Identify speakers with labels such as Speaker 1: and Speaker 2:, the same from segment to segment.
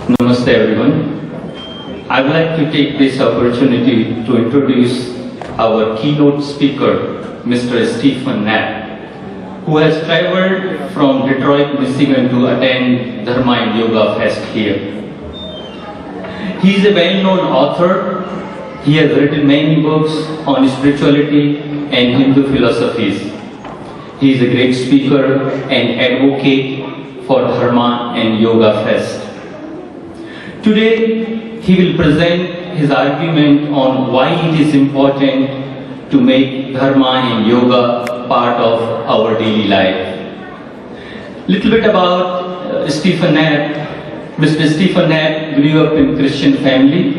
Speaker 1: Namaste everyone. I would like to take this opportunity to introduce our keynote speaker, Mr. Stephen Knapp, who has traveled from Detroit, Michigan to attend Dharma Yoga Fest here. He is a well-known author. He has written many books on spirituality and Hindu philosophies. He is a great speaker and advocate for Dharma and Yoga Fest. Today, he will present his argument on why it is important to make Dharma and Yoga part of our daily life. Little bit about Stephen Knapp. Mr. Stephen Knapp grew up in Christian family.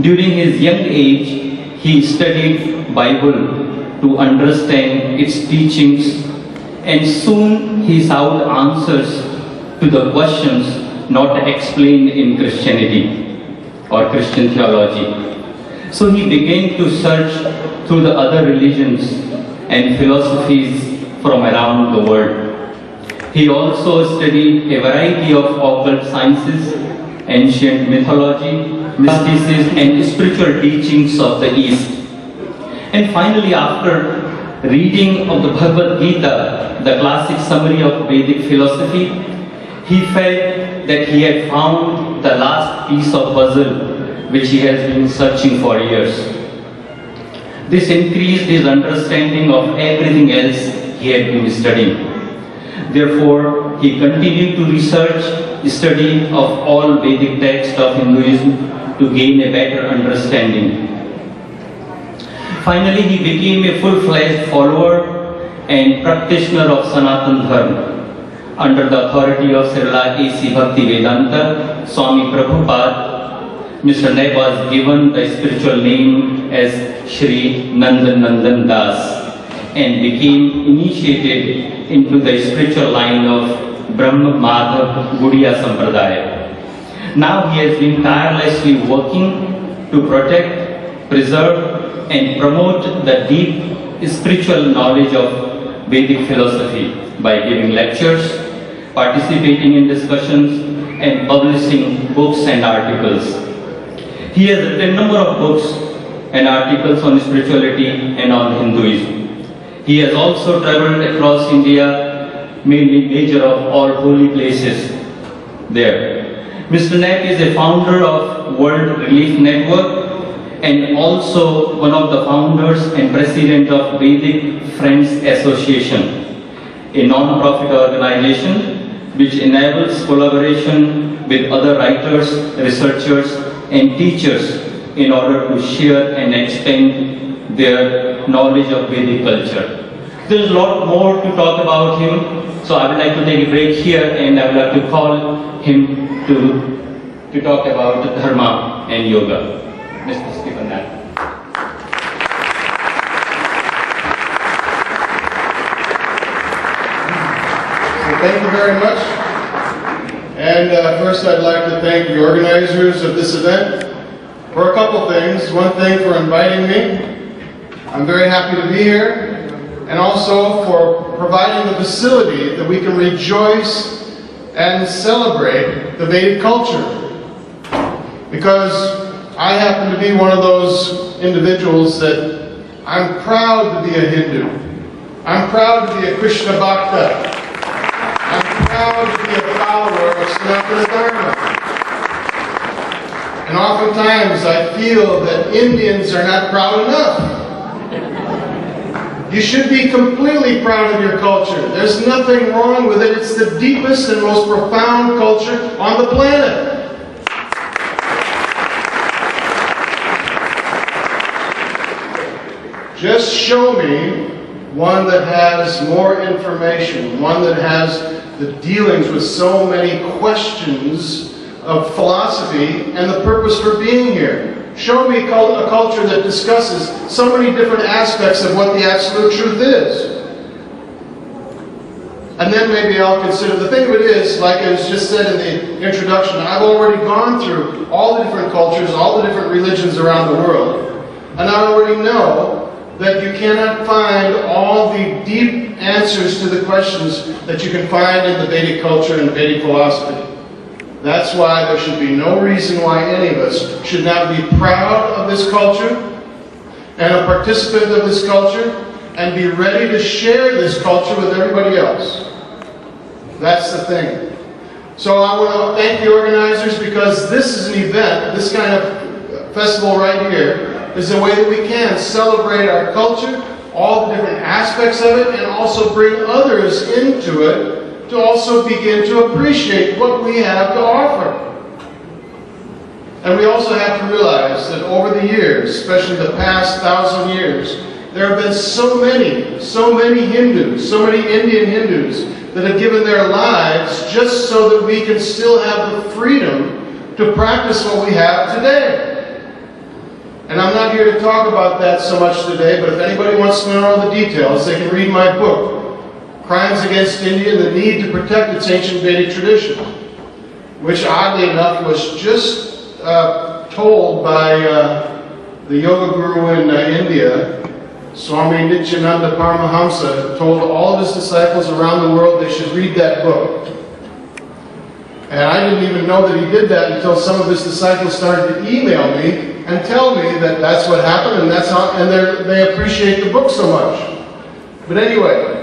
Speaker 1: During his young age, he studied Bible to understand its teachings, and soon he sought answers to the questions not explained in Christianity or Christian theology. So he began to search through the other religions and philosophies from around the world. He also studied a variety of occult sciences, ancient mythology, mysticism, and spiritual teachings of the East. And finally, after reading of the Bhagavad Gita, the classic summary of Vedic philosophy, he felt that he had found the last piece of puzzle which he has been searching for years. This increased his understanding of everything else he had been studying. Therefore, he continued to research, study of all Vedic texts of Hinduism to gain a better understanding. Finally, he became a full-fledged follower and practitioner of Sanatana Dharma. Under the authority of Srila A.C. Bhakti Vedanta, Swami Prabhupada, Mr. Knapp was given the spiritual name as Shri Nandan Das and became initiated into the spiritual line of Brahma Madhav Gaudiya Sampradaya. Now he has been tirelessly working to protect, preserve, and promote the deep spiritual knowledge of Vedic philosophy by giving lectures, participating in discussions, and publishing books and articles. He has written a number of books and articles on spirituality and on Hinduism. He has also traveled across India, mainly major of all holy places there. Mr. Knapp is a founder of World Relief Network and also one of the founders and president of Vedic Friends Association, a non-profit organization which enables collaboration with other writers, researchers, and teachers in order to share and expand their knowledge of Vedic culture. There is a lot more to talk about him, so I would like to take a break here and I would like to call him to talk about Dharma and Yoga. Mr. Stephen Knapp.
Speaker 2: Thank you very much. And first I'd like to thank the organizers of this event for a couple things. One thing for inviting me. I'm very happy to be here. And also for providing the facility that we can rejoice and celebrate the Vedic culture. Because I happen to be one of those individuals that I'm proud to be a Hindu. I'm proud to be a Krishna Bhakta. I'm proud to be a follower of Sanatana Dharma. And oftentimes I feel that Indians are not proud enough. You should be completely proud of your culture. There's nothing wrong with it. It's the deepest and most profound culture on the planet. Just show me one that has more information, one that has the dealings with so many questions of philosophy and the purpose for being here. Show me a culture that discusses so many different aspects of what the absolute truth is. And then maybe I'll consider, the thing of it is, like I was just said in the introduction, I've already gone through all the different cultures, all the different religions around the world. And I already know that you cannot find all the deep answers to the questions that you can find in the Vedic culture and Vedic philosophy. That's why there should be no reason why any of us should not be proud of this culture and a participant of this culture and be ready to share this culture with everybody else. That's the thing. So I want to thank the organizers, because this is an event, this kind of festival right here, is a way that we can celebrate our culture, all the different aspects of it, and also bring others into it to also begin to appreciate what we have to offer. And we also have to realize that over the years, especially the past 1,000 years, there have been so many Hindus, so many Indian Hindus that have given their lives just so that we can still have the freedom to practice what we have today. And I'm not here to talk about that so much today, but if anybody wants to know all the details, they can read my book, Crimes Against India and the Need to Protect Its Ancient Vedic Tradition, which oddly enough was just told by the yoga guru in India, Swami Nityananda Paramahamsa, told all of his disciples around the world they should read that book. And I didn't even know that he did that until some of his disciples started to email me and tell me that that's what happened, and that's how, and they appreciate the book so much. But anyway,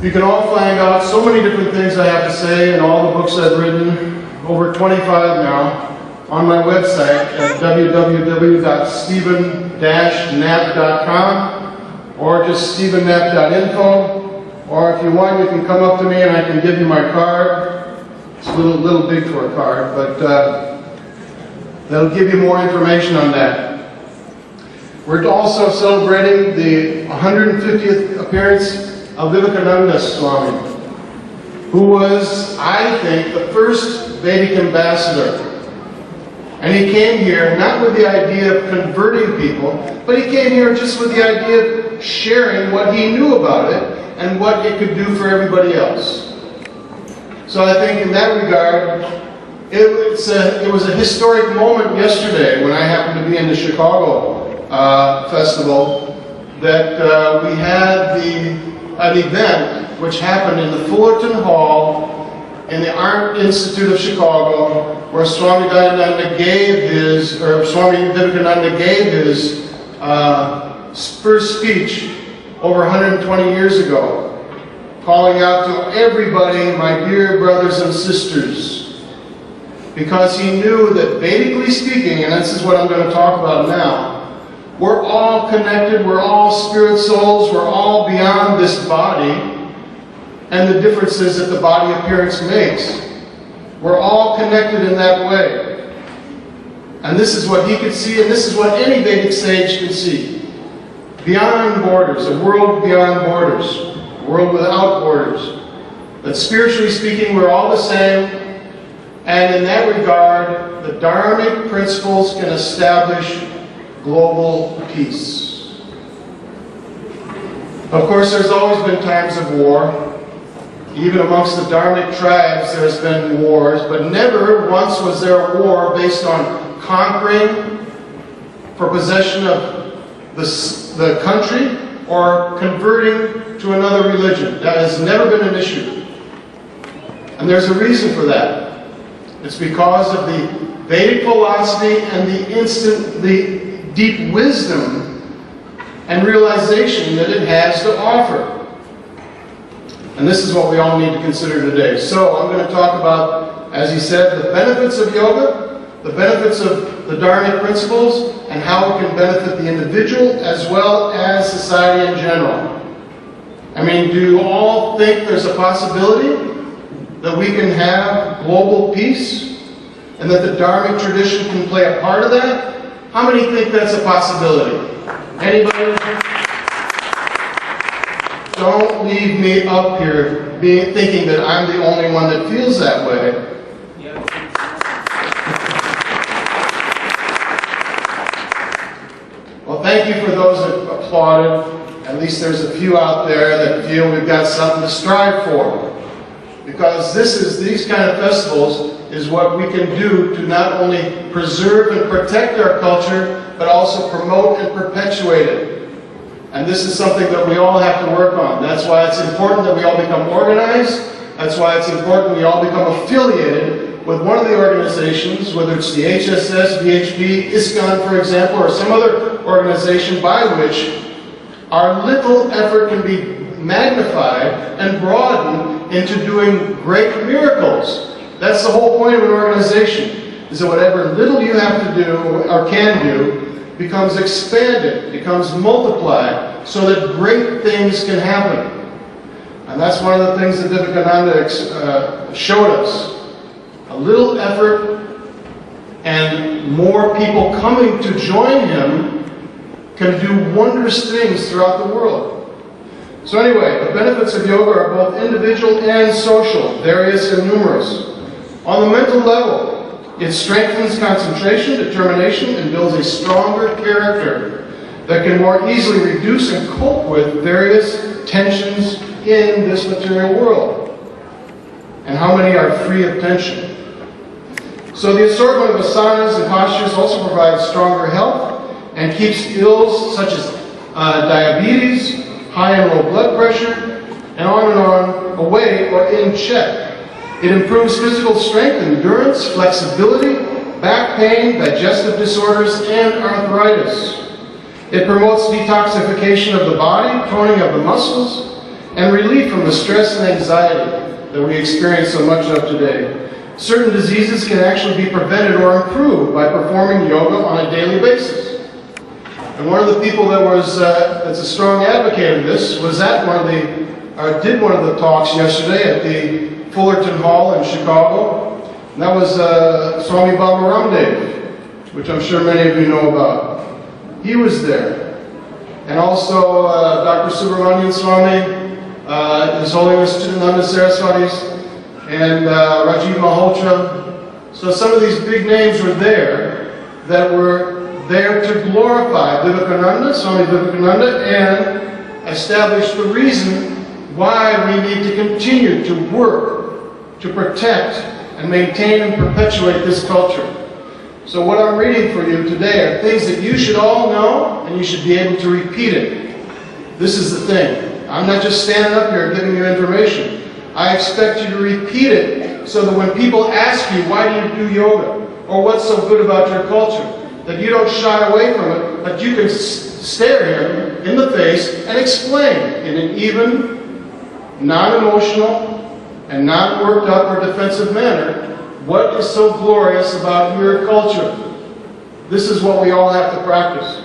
Speaker 2: you can all find out so many different things I have to say in all the books I've written, over 25 now, on my website at www.stephen-knapp.com or just stephenknapp.info. Or if you want, you can come up to me and I can give you my card. It's a little big for a card, but that'll give you more information on that. We're also celebrating the 150th appearance of Vivekananda Swami, who was, I think, the first Vedic ambassador. And he came here not with the idea of converting people, but he came here just with the idea of sharing what he knew about it and what it could do for everybody else. So I think in that regard, it was a historic moment yesterday when I happened to be in the Chicago festival that we had an event which happened in the Fullerton Hall in the Art Institute of Chicago, where Swami Vivekananda gave his first speech over 120 years ago, calling out to everybody, my dear brothers and sisters, because he knew that Vedically speaking, and this is what I'm going to talk about now, we're all connected, we're all spirit souls, we're all beyond this body and the differences that the body appearance makes. We're all connected in that way. And this is what he could see, and this is what any Vedic sage can see. Beyond borders, a world beyond borders, a world without borders. That spiritually speaking, we're all the same, and in that regard, the Dharmic principles can establish global peace. Of course, there's always been times of war. Even amongst the Dharmic tribes, there's been wars, but never once was there a war based on conquering for possession of the country or converting to another religion. That has never been an issue. And there's a reason for that. It's because of the Vedic philosophy and the deep wisdom and realization that it has to offer. And this is what we all need to consider today. So I'm going to talk about, as he said, the benefits of yoga, the benefits of the Dharmic principles, and how it can benefit the individual as well as society in general. I mean, do you all think there's a possibility that we can have global peace and that the Dharmic tradition can play a part of that? How many think that's a possibility? Anybody? Don't leave me up here thinking that I'm the only one that feels that way. Well, thank you for those that applauded. At least there's a few out there that feel we've got something to strive for. Because these kind of festivals is what we can do to not only preserve and protect our culture, but also promote and perpetuate it. And this is something that we all have to work on. That's why it's important that we all become organized. That's why it's important we all become affiliated with one of the organizations, whether it's the HSS, VHB, Iskcon, for example, or some other organization by which our little effort can be magnified and broadened into doing great miracles. That's the whole point of an organization, is that whatever little you have to do or can do becomes expanded, becomes multiplied, so that great things can happen. And that's one of the things that Vivekananda showed us. A little effort and more people coming to join him can do wondrous things throughout the world. So anyway, the benefits of yoga are both individual and social, various and numerous. On the mental level, it strengthens concentration, determination, and builds a stronger character that can more easily reduce and cope with various tensions in this material world. And how many are free of tension? So the assortment of asanas and postures also provides stronger health and keeps ills such as diabetes, high and low blood pressure, and on away or in check. It improves physical strength, endurance, flexibility, back pain, digestive disorders, and arthritis. It promotes detoxification of the body, toning of the muscles, and relief from the stress and anxiety that we experience so much of today. Certain diseases can actually be prevented or improved by performing yoga on a daily basis. And one of the people that was that's a strong advocate of this was at did one of the talks yesterday at the Fullerton Hall in Chicago. And that was Swami Vivekananda, which I'm sure many of you know about. He was there. And also Dr. Subramanian Swami, His Holiness Chidananda Saraswatis, and Rajiv Malhotra. So some of these big names were there that were there to glorify Vivekananda, Swami Vivekananda, and establish the reason why we need to continue to work to protect and maintain and perpetuate this culture. So what I'm reading for you today are things that you should all know, and you should be able to repeat it. This is the thing. I'm not just standing up here giving you information. I expect you to repeat it so that when people ask you, why do you do yoga? Or what's so good about your culture? That you don't shy away from it, but you can stare him in the face and explain in an even, non-emotional, and not worked up or defensive manner what is so glorious about your culture. This is what we all have to practice.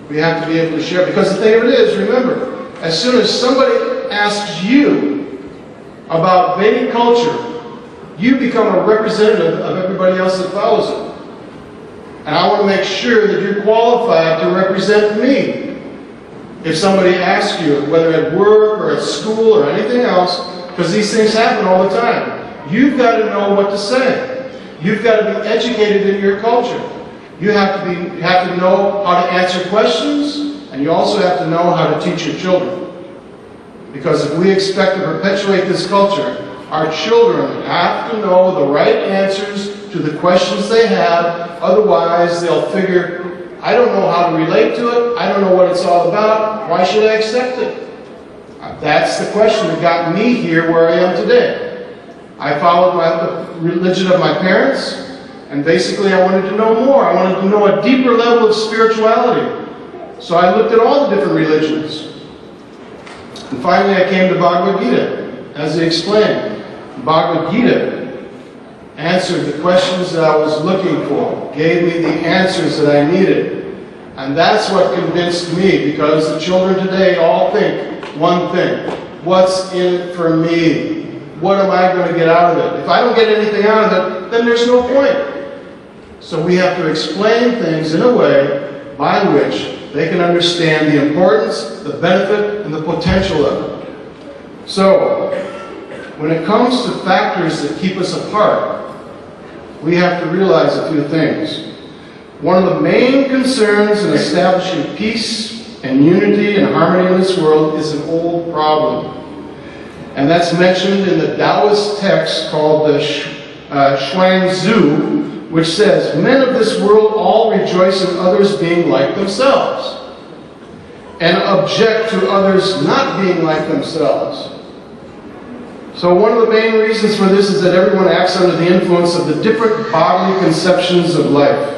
Speaker 2: We have to be able to share. Because the thing of it is, remember, as soon as somebody asks you about Vedic culture, you become a representative of everybody else that follows it. And I want to make sure that you're qualified to represent me. If somebody asks you, whether at work or at school or anything else, because these things happen all the time, you've got to know what to say. You've got to be educated in your culture. You have to know how to answer questions, and you also have to know how to teach your children. Because if we expect to perpetuate this culture, our children have to know the right answers to the questions they have. Otherwise, they'll figure, I don't know how to relate to it. I don't know what it's all about. Why should I accept it? That's the question that got me here where I am today. I followed the religion of my parents, and basically I wanted to know more. I wanted to know a deeper level of spirituality. So I looked at all the different religions. And finally I came to Bhagavad Gita. As he explained, Bhagavad Gita answered the questions that I was looking for, gave me the answers that I needed. And that's what convinced me, because the children today all think one thing: what's in it for me? What am I going to get out of it? If I don't get anything out of it, then there's no point. So we have to explain things in a way by which they can understand the importance, the benefit, and the potential of it. So, when it comes to factors that keep us apart, we have to realize a few things. One of the main concerns in establishing peace and unity and harmony in this world is an old problem. And that's mentioned in the Taoist text called the Shuang Zhu, which says, men of this world all rejoice in others being like themselves, and object to others not being like themselves. So one of the main reasons for this is that everyone acts under the influence of the different bodily conceptions of life.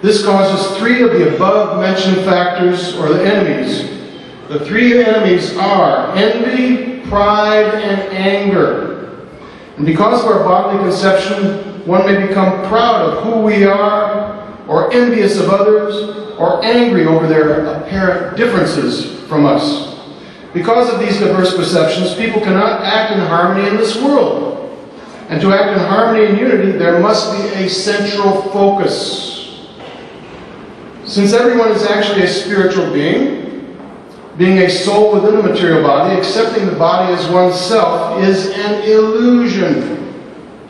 Speaker 2: This causes three of the above-mentioned factors, or the enemies. The three enemies are envy, pride, and anger. And because of our bodily conception, one may become proud of who we are, or envious of others, or angry over their apparent differences from us. Because of these diverse perceptions, people cannot act in harmony in this world. And to act in harmony and unity, there must be a central focus. Since everyone is actually a spiritual being, being a soul within a material body, accepting the body as oneself is an illusion.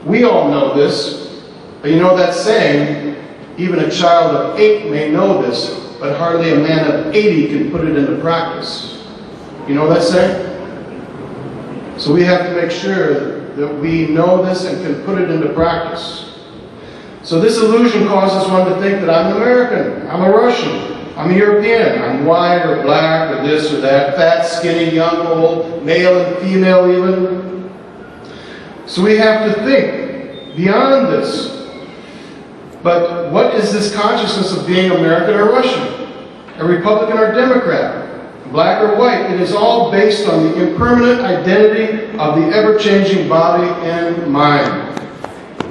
Speaker 2: We all know this, but you know that saying, even a child of 8 may know this, but hardly a man of 80 can put it into practice. You know that saying? So we have to make sure that we know this and can put it into practice. So this illusion causes one to think that I'm an American, I'm a Russian, I'm a European, I'm white or black or this or that, fat, skinny, young, old, male and female even. So we have to think beyond this. But what is this consciousness of being American or Russian, a Republican or Democrat, black or white? It is all based on the impermanent identity of the ever-changing body and mind.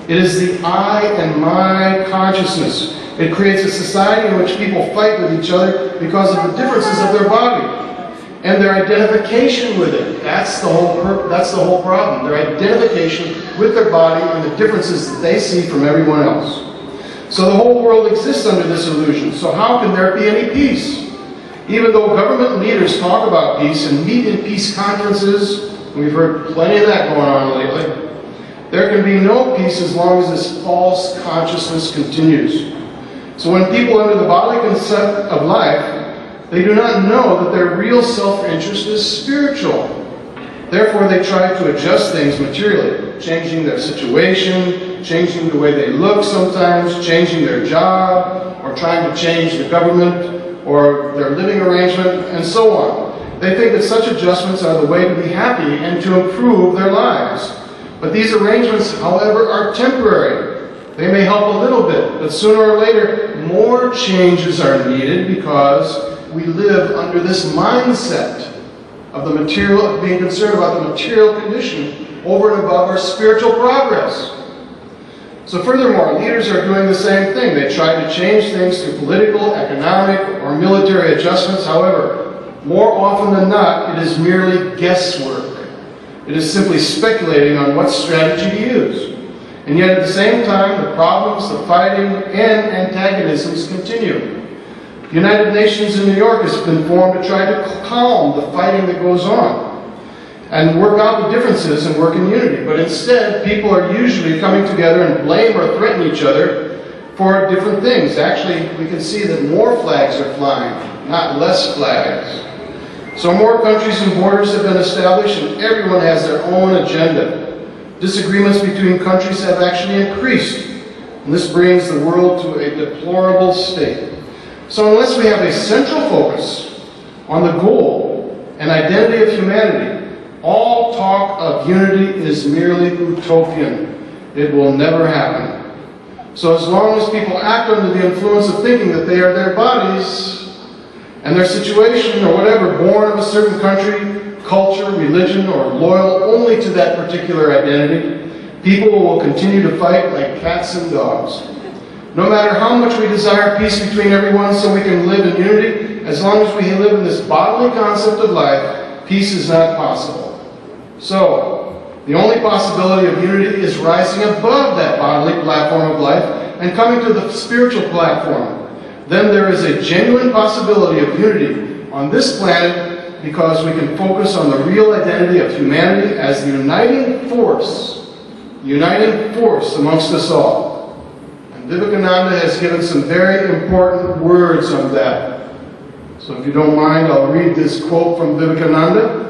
Speaker 2: It is the I and my consciousness. It creates a society in which people fight with each other because of the differences of their body and their identification with it. That's the whole problem. Their identification with their body and the differences that they see from everyone else. So the whole world exists under this illusion. So how can there be any peace? Even though government leaders talk about peace and meet in peace conferences, we've heard plenty of that going on lately, there can be no peace as long as this false consciousness continues. So when people under the bodily concept of life, they do not know that their real self-interest is spiritual. Therefore, they try to adjust things materially, changing their situation, changing the way they look sometimes, changing their job, or trying to change the government, or their living arrangement, and so on. They think that such adjustments are the way to be happy and to improve their lives. But these arrangements, however, are temporary. They may help a little bit, but sooner or later, more changes are needed because we live under this mindset of the material, of being concerned about the material condition over and above our spiritual progress. So furthermore, leaders are doing the same thing. They try to change things through political, economic, or military adjustments. However, more often than not, it is merely guesswork. It is simply speculating on what strategy to use. And yet at the same time, the problems, the fighting, and antagonisms continue. The United Nations in New York has been formed to try to calm the fighting that goes on and work out the differences and work in unity. But instead, people are usually coming together and blame or threaten each other for different things. Actually, we can see that more flags are flying, not less flags. So more countries and borders have been established and everyone has their own agenda. Disagreements between countries have actually increased, and this brings the world to a deplorable state. So unless we have a central focus on the goal and identity of humanity, all talk of unity is merely utopian. It will never happen. So as long as people act under the influence of thinking that they are their bodies and their situation or whatever, born of a certain country, culture, religion, or loyal only to that particular identity, people will continue to fight like cats and dogs. No matter how much we desire peace between everyone so we can live in unity, as long as we live in this bodily concept of life, peace is not possible. So, the only possibility of unity is rising above that bodily platform of life and coming to the spiritual platform. Then there is a genuine possibility of unity on this planet because we can focus on the real identity of humanity as the uniting force amongst us all. And Vivekananda has given some very important words on that. So if you don't mind, I'll read this quote from Vivekananda.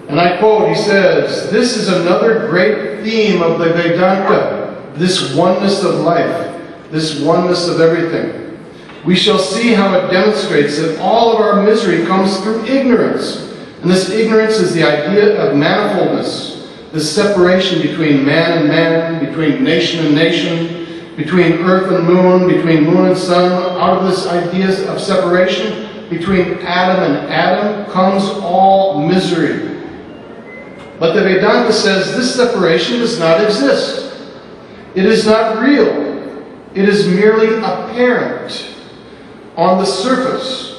Speaker 2: And I quote, he says, "This is another great theme of the Vedanta, this oneness of life. This oneness of everything. We shall see how it demonstrates that all of our misery comes through ignorance, and And this ignorance is the idea of manifoldness, this separation between man and man, between nation and nation, between earth and moon, between moon and sun. Out of this idea of separation between Adam and Adam comes all misery. But the Vedanta says this separation does not exist. It is not real. It is merely apparent on the surface.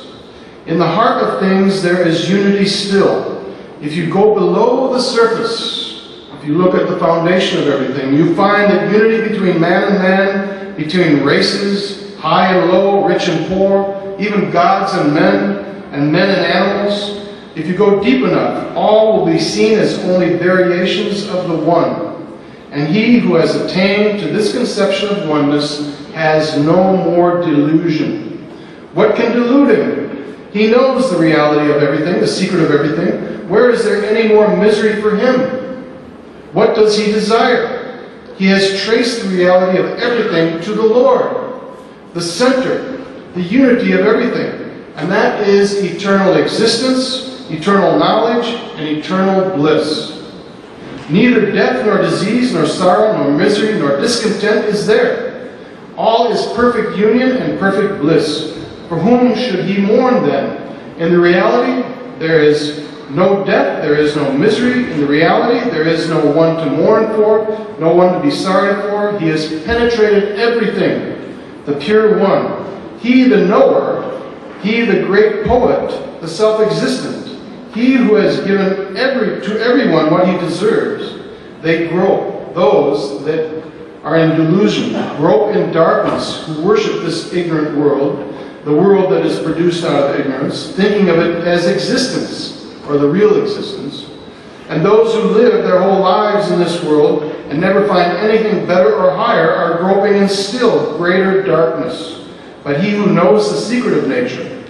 Speaker 2: In the heart of things there is unity still. If you go below the surface, if you look at the foundation of everything, you find that unity between man and man, between races, high and low, rich and poor, even gods and men and animals. If you go deep enough, all will be seen as only variations of the one. And he who has attained to this conception of oneness has no more delusion. What can delude him? He knows the reality of everything, the secret of everything. Where is there any more misery for him? What does he desire? He has traced the reality of everything to the Lord, the center, the unity of everything. And that is eternal existence, eternal knowledge, and eternal bliss. Neither death, nor disease, nor sorrow, nor misery, nor discontent is there. All is perfect union and perfect bliss. For whom should he mourn then? In the reality, there is no death, there is no misery. In the reality, there is no one to mourn for, no one to be sorry for. He has penetrated everything, the pure one. He, the knower, he, the great poet, the self-existent. He who has given to everyone what he deserves. They grope, those that are in delusion, grope in darkness, who worship this ignorant world, the world that is produced out of ignorance, thinking of it as existence, or the real existence. And those who live their whole lives in this world and never find anything better or higher are groping in still greater darkness. But he who knows the secret of nature,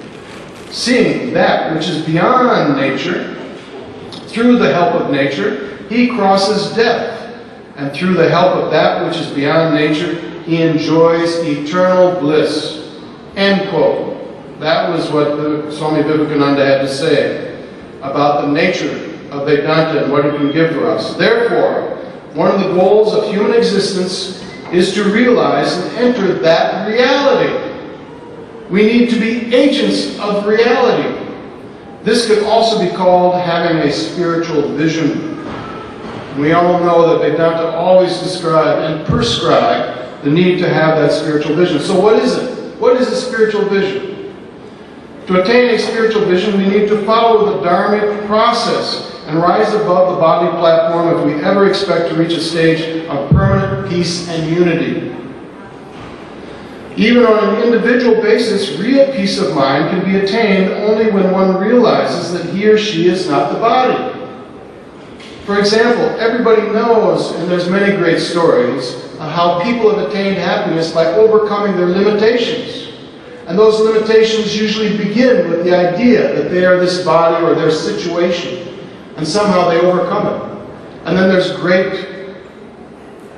Speaker 2: seeing that which is beyond nature, through the help of nature, he crosses death. And through the help of that which is beyond nature, he enjoys eternal bliss. End quote. That was what the Swami Vivekananda had to say about the nature of Vedanta and what it can give for us. Therefore, one of the goals of human existence is to realize and enter that reality. We need to be agents of reality. This could also be called having a spiritual vision. We all know that Vedanta always describe and prescribe the need to have that spiritual vision. So what is it? What is a spiritual vision? To attain a spiritual vision, we need to follow the dharmic process and rise above the bodily platform if we ever expect to reach a stage of permanent peace and unity. Even on an individual basis, real peace of mind can be attained only when one realizes that he or she is not the body. For example, everybody knows, and there's many great stories, of how people have attained happiness by overcoming their limitations. And those limitations usually begin with the idea that they are this body or their situation. And somehow they overcome it. And then there's great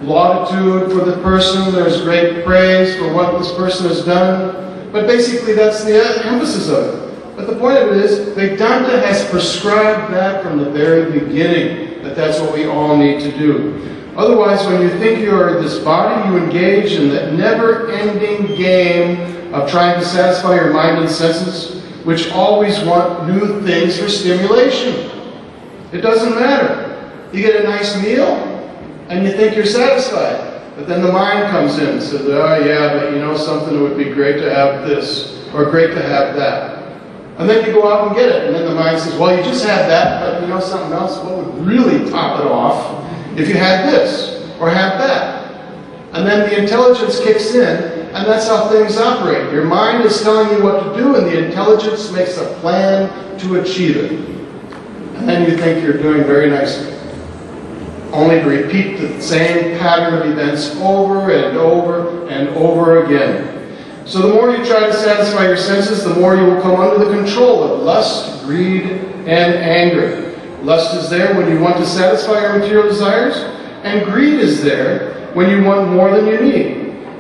Speaker 2: lauditude for the person, there's great praise for what this person has done, but basically that's the emphasis of it. But the point of it is, Vedanta has prescribed that from the very beginning, that that's what we all need to do. Otherwise, when you think you are this body, you engage in that never-ending game of trying to satisfy your mind and senses, which always want new things for stimulation. It doesn't matter. You get a nice meal, and you think you're satisfied. But then the mind comes in and says, oh yeah, but you know something, it would be great to have this, or great to have that. And then you go out and get it, and then the mind says, well, you just had that, but you know something else, what would really top it off if you had this, or had that? And then the intelligence kicks in, and that's how things operate. Your mind is telling you what to do, and the intelligence makes a plan to achieve it. And then you think you're doing very nicely. Only to repeat the same pattern of events over and over and over again. So the more you try to satisfy your senses, the more you will come under the control of lust, greed, and anger. Lust is there when you want to satisfy your material desires, and greed is there when you want more than you need.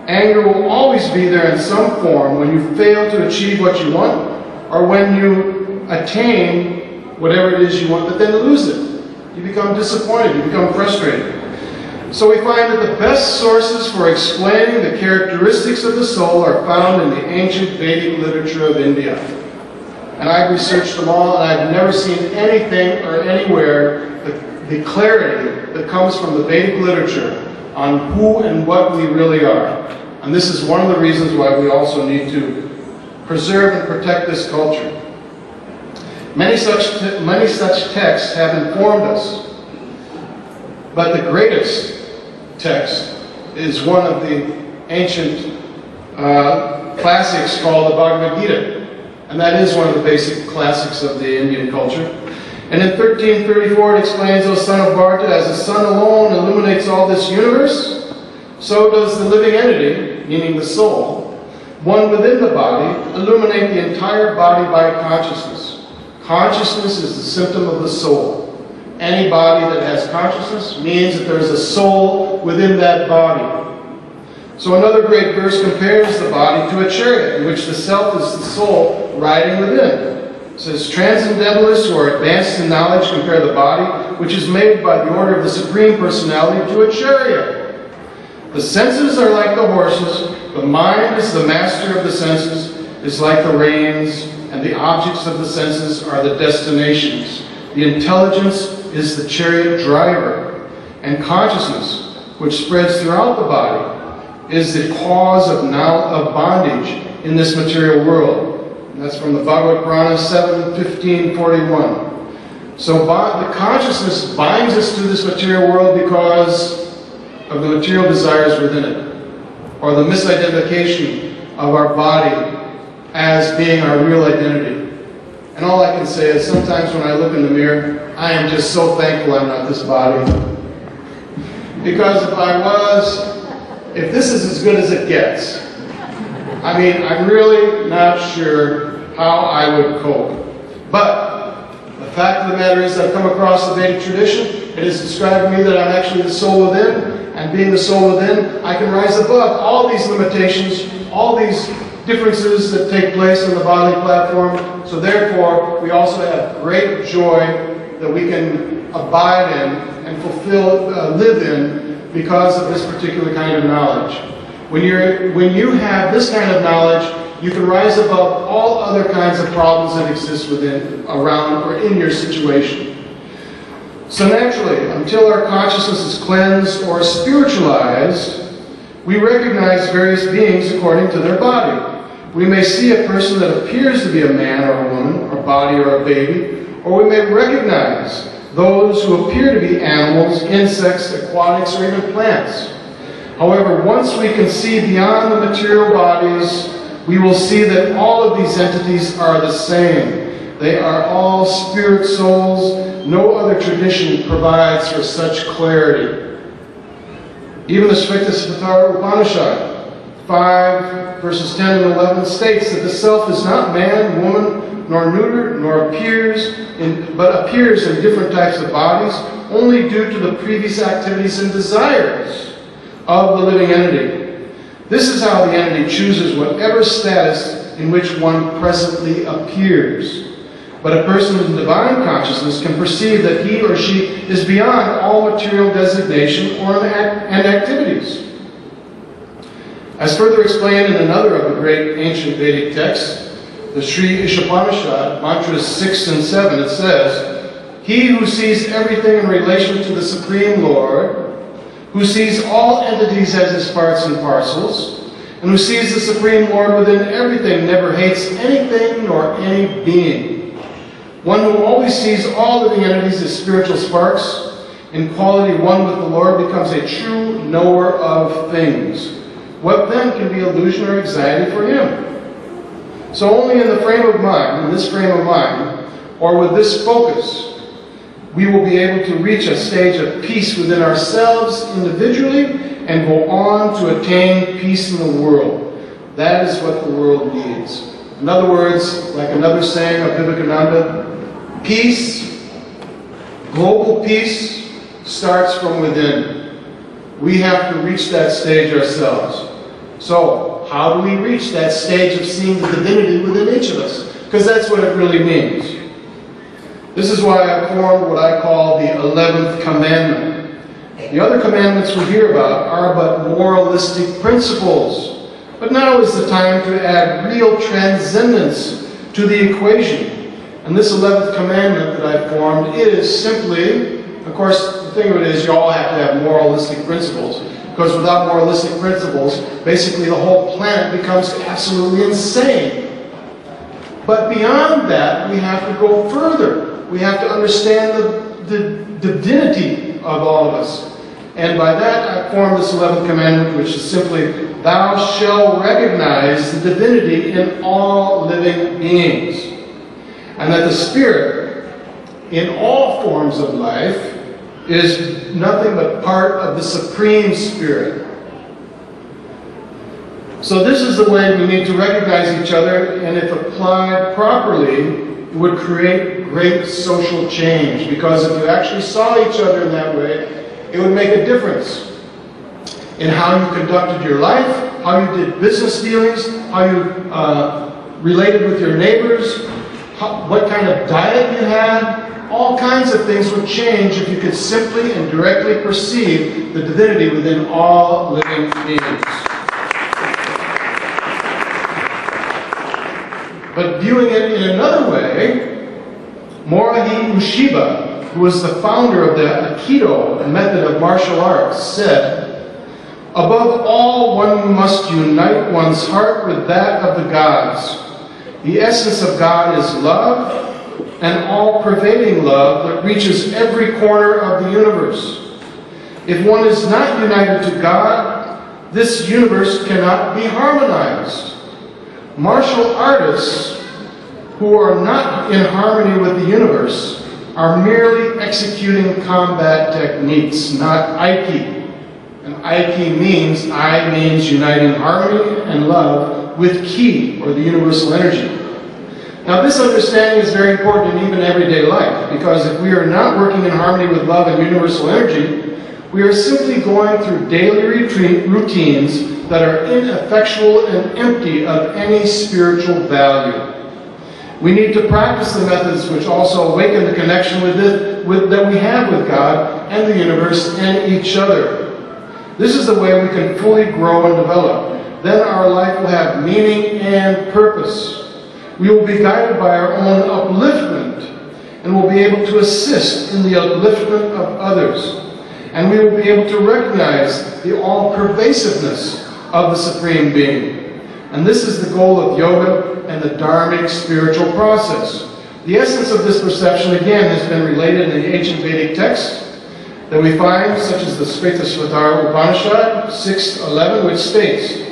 Speaker 2: Anger will always be there in some form when you fail to achieve what you want, or when you attain whatever it is you want, but then lose it. You become disappointed, you become frustrated. So we find that the best sources for explaining the characteristics of the soul are found in the ancient Vedic literature of India. And I've researched them all, and I've never seen anything or anywhere the clarity that comes from the Vedic literature on who and what we really are. And this is one of the reasons why we also need to preserve and protect this culture. Many such texts have informed us, but the greatest text is one of the ancient classics called the Bhagavad Gita. And that is one of the basic classics of the Indian culture. And in 1334 it explains, O son of Bharata, as the sun alone illuminates all this universe, so does the living entity, meaning the soul, one within the body, illuminate the entire body by consciousness. Consciousness is the symptom of the soul. Any body that has consciousness means that there's a soul within that body. So another great verse compares the body to a chariot, in which the self is the soul riding within. It says, Transcendentalists who are advanced in knowledge compare the body, which is made by the order of the Supreme Personality, to a chariot. The senses are like the horses, the mind is the master of the senses, is like the reins, and the objects of the senses are the destinations. The intelligence is the chariot driver, and consciousness, which spreads throughout the body, is the cause of bondage in this material world. And that's from the Bhagavad Purana 7:15-41. So the consciousness binds us to this material world because of the material desires within it, or the misidentification of our body as being our real identity. And all I can say is sometimes when I look in the mirror, I am just so thankful I'm not this body. Because if this is as good as it gets, I mean, I'm really not sure how I would cope. But the fact of the matter is I've come across the Vedic tradition. It has described me that I'm actually the soul within, and being the soul within, I can rise above all these limitations, all these differences that take place on the bodily platform. So therefore, we also have great joy that we can abide in and live in because of this particular kind of knowledge. When you have this kind of knowledge, you can rise above all other kinds of problems that exist within, around, or in your situation. So naturally, until our consciousness is cleansed or spiritualized, we recognize various beings according to their body. We may see a person that appears to be a man or a woman, or body or a baby, or we may recognize those who appear to be animals, insects, aquatics, or even plants. However, once we can see beyond the material bodies, we will see that all of these entities are the same. They are all spirit souls. No other tradition provides for such clarity. Even the Shvetashvatara Upanishad 5 verses 10 and 11 states that the self is not man, woman, nor neuter, but appears in different types of bodies, only due to the previous activities and desires of the living entity. This is how the entity chooses whatever status in which one presently appears. But a person with divine consciousness can perceive that he or she is beyond all material designation and activities. As further explained in another of the great ancient Vedic texts, the Sri Ishopanishad, mantras 6 and 7, it says, He who sees everything in relation to the Supreme Lord, who sees all entities as his parts and parcels, and who sees the Supreme Lord within everything, never hates anything nor any being. One who always sees all living entities as spiritual sparks, in quality one with the Lord, becomes a true knower of things. What then can be illusion or anxiety for him? So only in this frame of mind, or with this focus, we will be able to reach a stage of peace within ourselves individually and go on to attain peace in the world. That is what the world needs. In other words, like another saying of Vivekananda, peace, global peace, starts from within. We have to reach that stage ourselves. So, how do we reach that stage of seeing the divinity within each of us? Because that's what it really means. This is why I formed what I call the 11th commandment. The other commandments we hear about are but moralistic principles. But now is the time to add real transcendence to the equation. And this 11th commandment that I formed is simply, of course, the thing of it is you all have to have moralistic principles. Because without moralistic principles, basically the whole planet becomes absolutely insane. But beyond that, we have to go further. We have to understand the divinity of all of us. And by that, I formed this 11th commandment, which is simply, thou shalt recognize the divinity in all living beings. And that the Spirit, in all forms of life, is nothing but part of the Supreme Spirit. So this is the way we need to recognize each other, and if applied properly, it would create great social change. Because if you actually saw each other in that way, it would make a difference in how you conducted your life, how you did business dealings, how you related with your neighbors, what kind of diet you had. All kinds of things would change if you could simply and directly perceive the divinity within all living beings. But viewing it in another way, Morihei Ueshiba, who was the founder of the Aikido, a method of martial arts, said, above all, one must unite one's heart with that of the gods. The essence of God is love, an all-pervading love that reaches every corner of the universe. If one is not united to God, this universe cannot be harmonized. Martial artists who are not in harmony with the universe are merely executing combat techniques, not Aiki. And Aiki means, I means uniting harmony and love with Ki, or the universal energy. Now this understanding is very important in even everyday life, because if we are not working in harmony with love and universal energy, we are simply going through daily routines that are ineffectual and empty of any spiritual value. We need to practice the methods which also awaken the connection that we have with God and the universe and each other. This is the way we can fully grow and develop. Then our life will have meaning and purpose. We will be guided by our own upliftment, and will be able to assist in the upliftment of others. And we will be able to recognize the all-pervasiveness of the Supreme Being. And this is the goal of yoga and the Dharmic spiritual process. The essence of this perception, again, has been related in the ancient Vedic texts that we find, such as the Svetasvatara Upanishad 6:11, which states,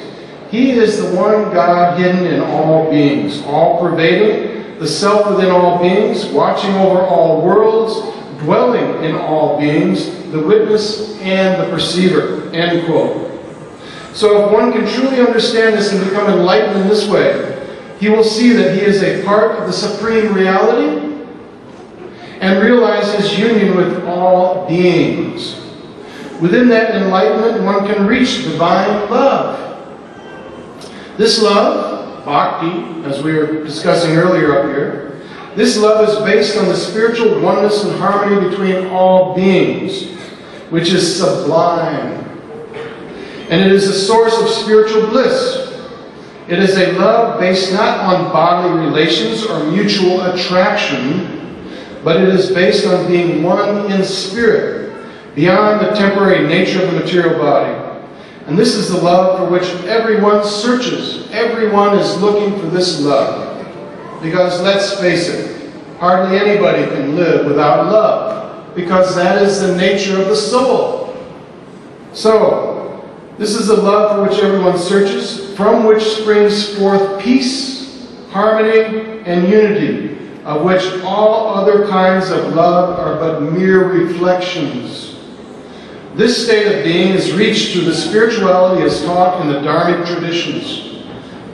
Speaker 2: he is the one God hidden in all beings, all-pervading, the self within all beings, watching over all worlds, dwelling in all beings, the witness and the perceiver. End quote. So if one can truly understand this and become enlightened in this way, he will see that he is a part of the Supreme Reality and realize his union with all beings. Within that enlightenment, one can reach divine love. This love, bhakti, as we were discussing earlier up here, this love is based on the spiritual oneness and harmony between all beings, which is sublime. And it is a source of spiritual bliss. It is a love based not on bodily relations or mutual attraction, but it is based on being one in spirit, beyond the temporary nature of the material body. And this is the love for which everyone searches. Everyone is looking for this love. Because let's face it, hardly anybody can live without love, because that is the nature of the soul. So, this is the love for which everyone searches, from which springs forth peace, harmony, and unity, of which all other kinds of love are but mere reflections. This state of being is reached through the spirituality as taught in the Dharmic traditions.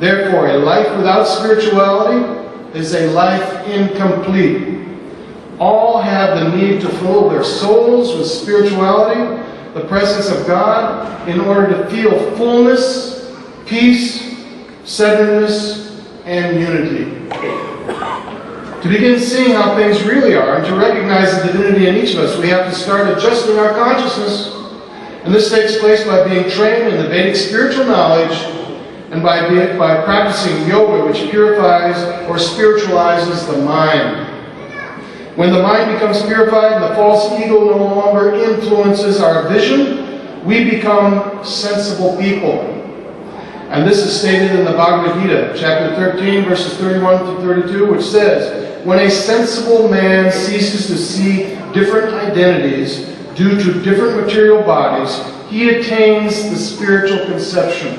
Speaker 2: Therefore, a life without spirituality is a life incomplete. All have the need to fill their souls with spirituality, the presence of God, in order to feel fullness, peace, centeredness, and unity. To begin seeing how things really are and to recognize the divinity in each of us, we have to start adjusting our consciousness. And this takes place by being trained in the Vedic spiritual knowledge and by practicing yoga, which purifies or spiritualizes the mind. When the mind becomes purified and the false ego no longer influences our vision, we become sensible people. And this is stated in the Bhagavad Gita, chapter 13, verses 31 to 32, which says, "When a sensible man ceases to see different identities due to different material bodies, he attains the spiritual conception.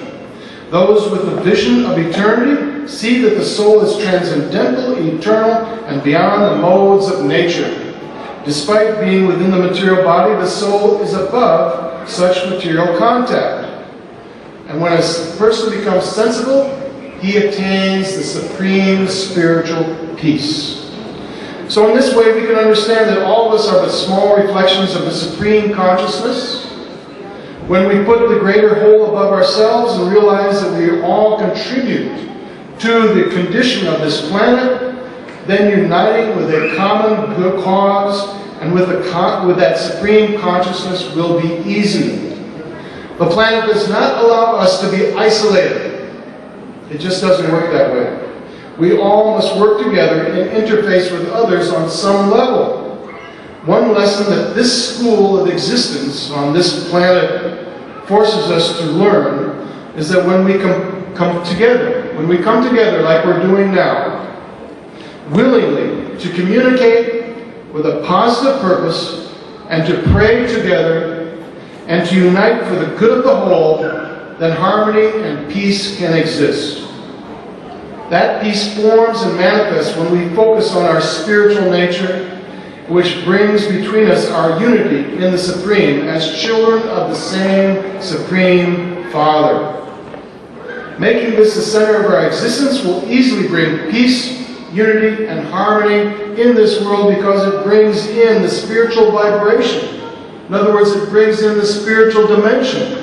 Speaker 2: Those with a vision of eternity see that the soul is transcendental, eternal, and beyond the modes of nature. Despite being within the material body, the soul is above such material contact. And when a person becomes sensible, he attains the supreme spiritual peace." So in this way, we can understand that all of us are but small reflections of the supreme consciousness. When we put the greater whole above ourselves and realize that we all contribute to the condition of this planet, then uniting with a common good cause and with that supreme consciousness will be easy. The planet does not allow us to be isolated. It just doesn't work that way. We all must work together and interface with others on some level. One lesson that this school of existence on this planet forces us to learn is that when we come together like we're doing now, willingly to communicate with a positive purpose and to pray together and to unite for the good of the whole, then harmony and peace can exist. That peace forms and manifests when we focus on our spiritual nature, which brings between us our unity in the Supreme as children of the same Supreme Father. Making this the center of our existence will easily bring peace, unity, and harmony in this world because it brings in the spiritual vibration. In other words, it brings in the spiritual dimension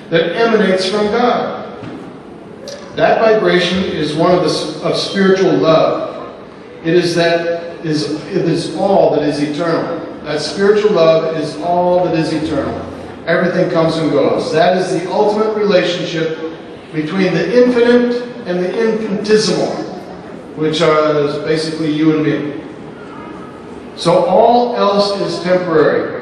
Speaker 2: that emanates from God. That vibration is one of spiritual love. It is all that is eternal. That spiritual love is all that is eternal. Everything comes and goes. That is the ultimate relationship between the infinite and the infinitesimal, which is basically you and me. So all else is temporary.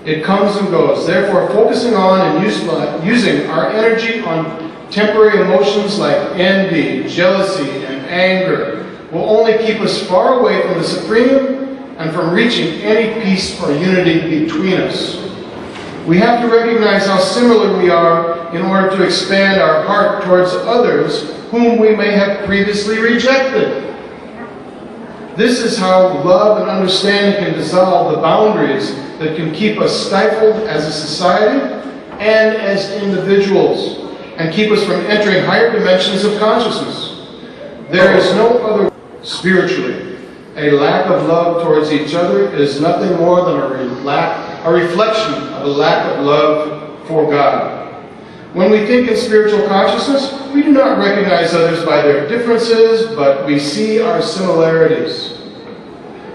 Speaker 2: It comes and goes. Therefore, focusing on and using our energy on temporary emotions like envy, jealousy, and anger will only keep us far away from the Supreme and from reaching any peace or unity between us. We have to recognize how similar we are in order to expand our heart towards others whom we may have previously rejected. This is how love and understanding can dissolve the boundaries that can keep us stifled as a society and as individuals, and keep us from entering higher dimensions of consciousness. There is no other. Spiritually, a lack of love towards each other is nothing more than a reflection of a lack of love for God. When we think in spiritual consciousness, we do not recognize others by their differences, but we see our similarities.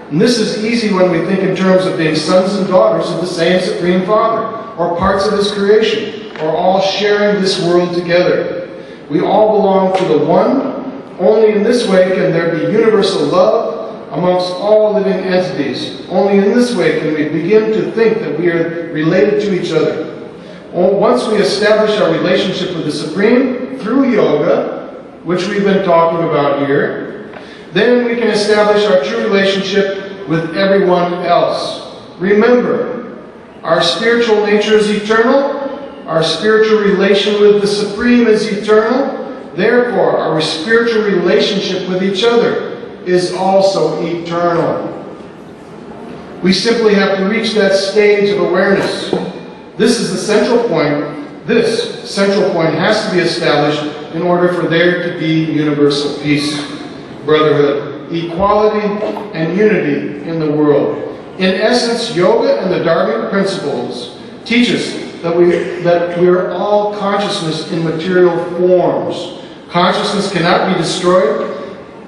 Speaker 2: And this is easy when we think in terms of being sons and daughters of the same Supreme Father, or parts of His creation, or all sharing this world together. We all belong to the One. Only in this way can there be universal love amongst all living entities. Only in this way can we begin to think that we are related to each other. Once we establish our relationship with the Supreme through yoga, which we've been talking about here, then we can establish our true relationship with everyone else. Remember, our spiritual nature is eternal. Our spiritual relation with the Supreme is eternal. Therefore, our spiritual relationship with each other is also eternal. We simply have to reach that stage of awareness. This is the central point. This central point has to be established in order for there to be universal peace, brotherhood, equality, and unity in the world. In essence, yoga and the Dharmic principles teach us that we are all consciousness in material forms. Consciousness cannot be destroyed,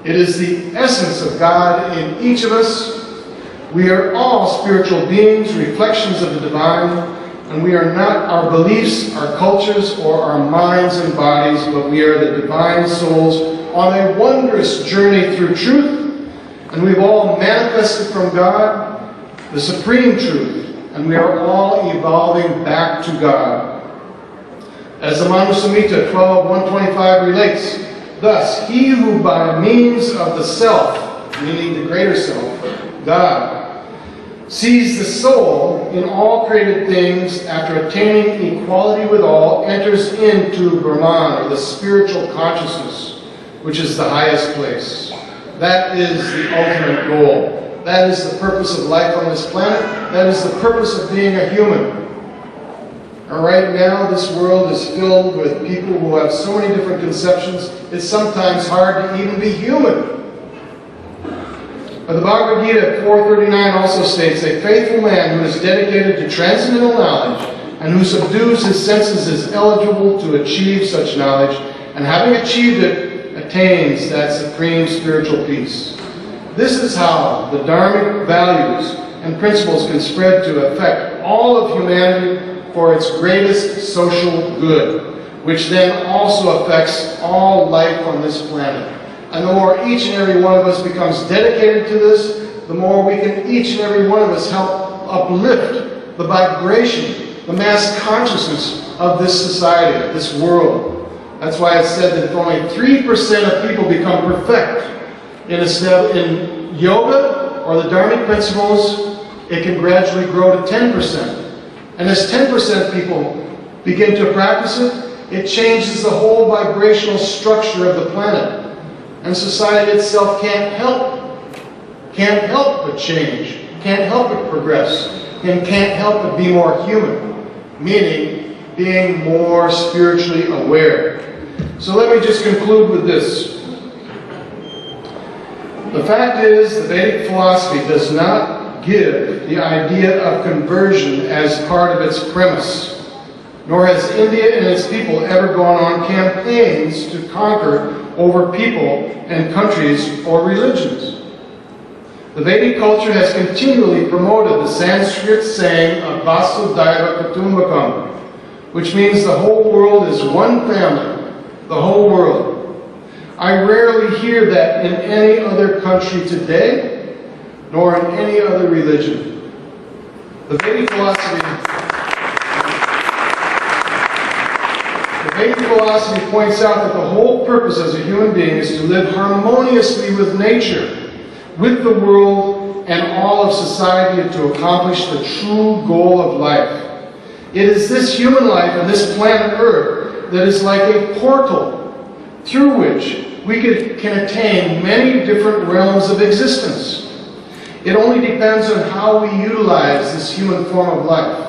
Speaker 2: It is the essence of God in each of us. We are all spiritual beings, reflections of the divine, and we are not our beliefs, our cultures, or our minds and bodies, but we are the divine souls on a wondrous journey through truth, and we've all manifested from God the supreme truth, and we are all evolving back to God. As the Manu Samhita 12:125 relates, thus, he who by means of the self, meaning the greater self, God, sees the soul in all created things after attaining equality with all, enters into Brahman, or the spiritual consciousness, which is the highest place. That is the ultimate goal. That is the purpose of life on this planet. That is the purpose of being a human. And right now, this world is filled with people who have so many different conceptions, it's sometimes hard to even be human. But the Bhagavad Gita 4:39 also states, a faithful man who is dedicated to transcendental knowledge and who subdues his senses is eligible to achieve such knowledge, and having achieved it, attains that supreme spiritual peace. This is how the Dharmic values and principles can spread to affect all of humanity for its greatest social good, which then also affects all life on this planet. And the more each and every one of us becomes dedicated to this, the more we can each and every one of us help uplift the vibration, the mass consciousness of this society, of this world. That's why it's said that if only 3% of people become perfect in yoga or the Dharmic principles, it can gradually grow to 10%. And as 10% people begin to practice it, it changes the whole vibrational structure of the planet. And society itself can't help but change, can't help but progress, and can't help but be more human, meaning being more spiritually aware. So let me just conclude with this. The fact is, the Vedic philosophy does not give the idea of conversion as part of its premise, nor has India and its people ever gone on campaigns to conquer over people and countries or religions. The Vedic culture has continually promoted the Sanskrit saying of Vasudhaiva Kutumbakam, which means the whole world is one family, the whole world. I rarely hear that in any other country today, nor in any other religion. The Vedic philosophy points out that the whole purpose as a human being is to live harmoniously with nature, with the world, and all of society, and to accomplish the true goal of life. It is this human life and this planet Earth that is like a portal through which we can attain many different realms of existence. It only depends on how we utilize this human form of life.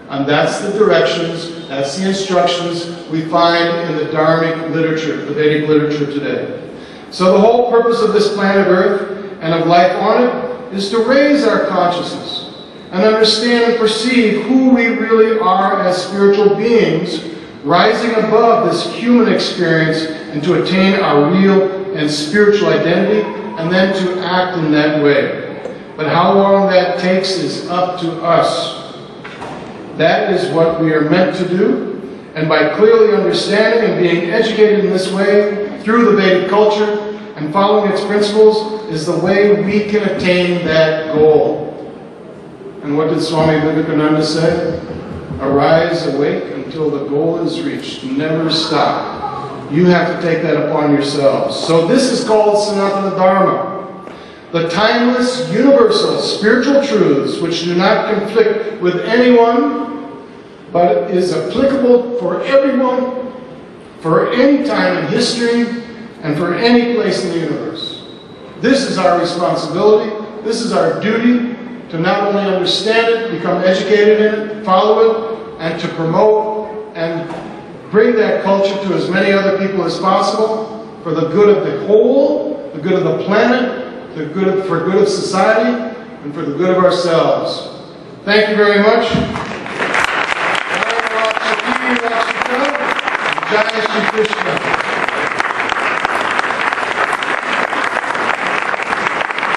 Speaker 2: And that's the directions, that's the instructions we find in the Dharmic literature, the Vedic literature today. So the whole purpose of this planet Earth and of life on it is to raise our consciousness and understand and perceive who we really are as spiritual beings, rising above this human experience and to attain our real and spiritual identity, and then to act in that way. But how long that takes is up to us. That is what we are meant to do, and by clearly understanding and being educated in this way through the Vedic culture and following its principles is the way we can attain that goal. And what did Swami Vivekananda say? Arise, awake until the goal is reached. Never stop. You have to take that upon yourselves. So this is called Sanatana Dharma. The timeless, universal, spiritual truths which do not conflict with anyone, but is applicable for everyone, for any time in history, and for any place in the universe. This is our responsibility. This is our duty to not only understand it, become educated in it, follow it, and to promote and bring that culture to as many other people as possible for the good of the whole, the good of the planet, for good of society, and for the good of ourselves. Thank you very much. Jai Shri Krishna.